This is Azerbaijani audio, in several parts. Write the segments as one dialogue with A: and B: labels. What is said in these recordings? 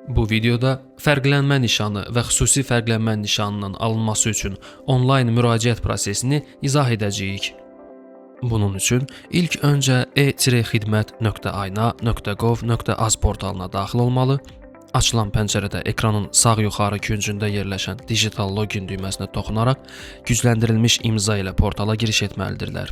A: Bu videoda fərqlənmə nişanı və xüsusi fərqlənmə nişanının alınması üçün onlayn müraciət prosesini izah edəcəyik. Bunun üçün ilk öncə e-xidmət.ayna.gov.az portalına daxil olmalı, açılan pəncərədə ekranın sağ yuxarı küncündə yerləşən digital login düyməsinə toxunaraq gücləndirilmiş imza ilə portala giriş etməlidirlər.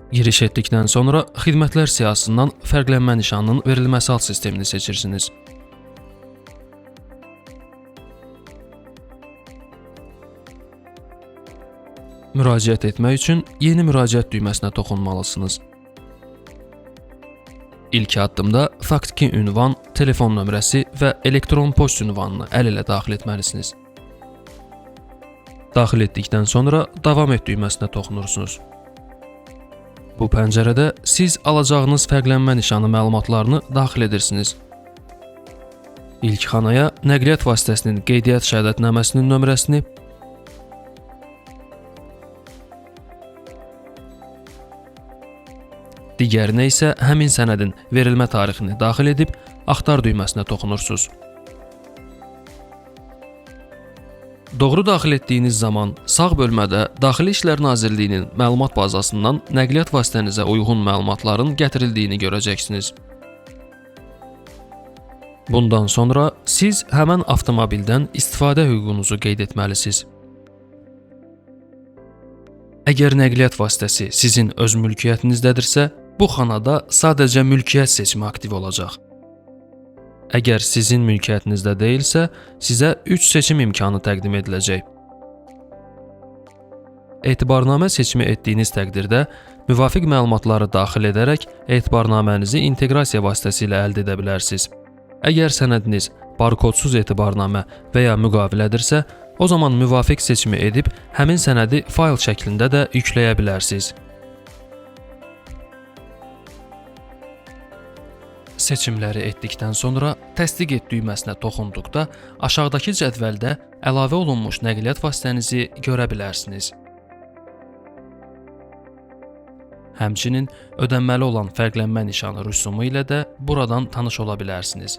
A: Giriş etdikdən sonra xidmətlər siyahısından fərqlənmə nişanının verilməsi alt sistemini seçirsiniz. Müraciət etmək üçün yeni müraciət düyməsinə toxunmalısınız. İlk addımda faktiki ünvan, telefon nömrəsi və elektron poçt ünvanını əl ilə daxil etməlisiniz. Daxil etdikdən sonra davam et düyməsinə toxunursunuz. Bu pəncərədə siz alacağınız fərqlənmə nişanı məlumatlarını daxil edirsiniz. İlk xanaya nəqliyyat vasitəsinin qeydiyyat şəhadətnaməsinin nömrəsini, digərinə isə həmin sənədin verilmə tarixini daxil edib axtar düyməsinə toxunursunuz. Doğru daxil etdiyiniz zaman sağ bölmədə Daxili İşlər Nazirliyinin məlumat bazasından nəqliyyat vasitənizə uyğun məlumatların gətirildiyini görəcəksiniz. Bundan sonra siz həmən avtomobildən istifadə hüququnuzu qeyd etməlisiniz. Əgər nəqliyyat vasitəsi sizin öz mülkiyyətinizdədirsə, bu xanada sadəcə mülkiyyət seçimi aktiv olacaq. Əgər sizin mülkiyyətinizdə deyilsə, sizə 3 seçim imkanı təqdim ediləcək. Etibarnamə seçimi etdiyiniz təqdirdə müvafiq məlumatları daxil edərək etibarnamənizi inteqrasiya vasitəsilə əldə edə bilərsiniz. Əgər sənədiniz barkodsuz etibarnamə və ya müqavilədirsə, o zaman müvafiq seçimi edib həmin sənədi fayl şəklində də yükləyə bilərsiniz. Seçimləri etdikdən sonra təsdiq et düyməsinə toxunduqda aşağıdakı cədvəldə əlavə olunmuş nəqliyyat vasitənizi görə bilərsiniz. Həmçinin ödənməli olan fərqlənmə nişanı rüsumu ilə də buradan tanış ola bilərsiniz.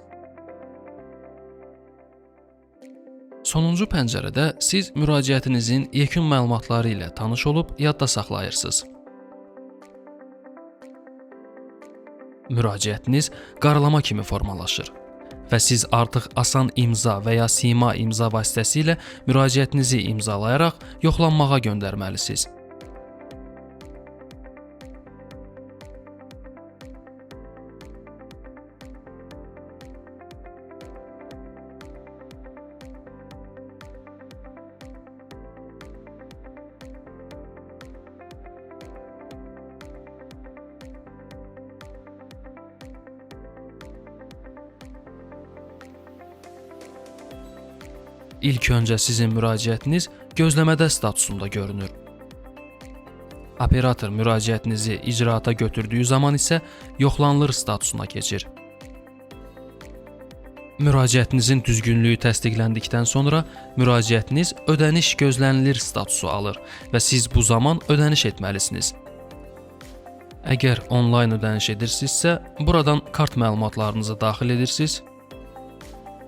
A: Sonuncu pəncərədə siz müraciətinizin yekun məlumatları ilə tanış olub yadda saxlayırsınız. Müraciətiniz qaralama kimi formalaşır və siz artıq asan imza və ya sima imza vasitəsilə müraciətinizi imzalayaraq yoxlanmağa göndərməlisiniz. İlk öncə sizin müraciətiniz gözləmədə statusunda görünür. Operator müraciətinizi icraata götürdüyü zaman isə yoxlanılır statusuna keçir. Müraciətinizin düzgünlüyü təsdiqləndikdən sonra müraciətiniz ödəniş gözlənilir statusu alır və siz bu zaman ödəniş etməlisiniz. Əgər onlayn ödəniş edirsinizsə, buradan kart məlumatlarınızı daxil edirsiniz.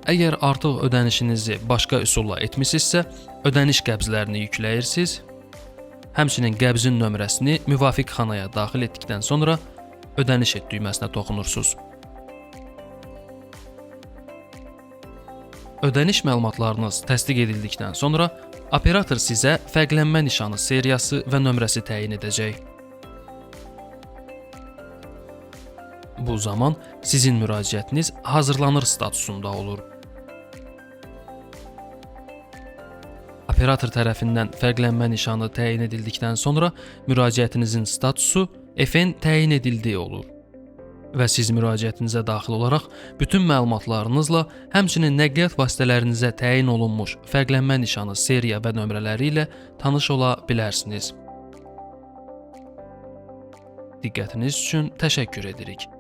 A: Əgər artıq ödənişinizi başqa üsulla etmisinizsə, ödəniş qəbzlərini yükləyirsiniz. Həmçinin qəbzin nömrəsini müvafiq xanaya daxil etdikdən sonra ödəniş et düyməsinə toxunursunuz. Ödəniş məlumatlarınız təsdiq edildikdən sonra operator sizə fərqlənmə nişanı seriyası və nömrəsi təyin edəcək. Bu zaman sizin müraciətiniz hazırlanır statusunda olur. Operator tərəfindən fərqlənmə nişanı təyin edildikdən sonra müraciətinizin statusu FN təyin edildi olur və siz müraciətinizə daxil olaraq bütün məlumatlarınızla, həmçinin nəqliyyat vasitələrinizə təyin olunmuş fərqlənmə nişanı seriya və nömrələri ilə tanış ola bilərsiniz. Diqqətiniz üçün təşəkkür edirik.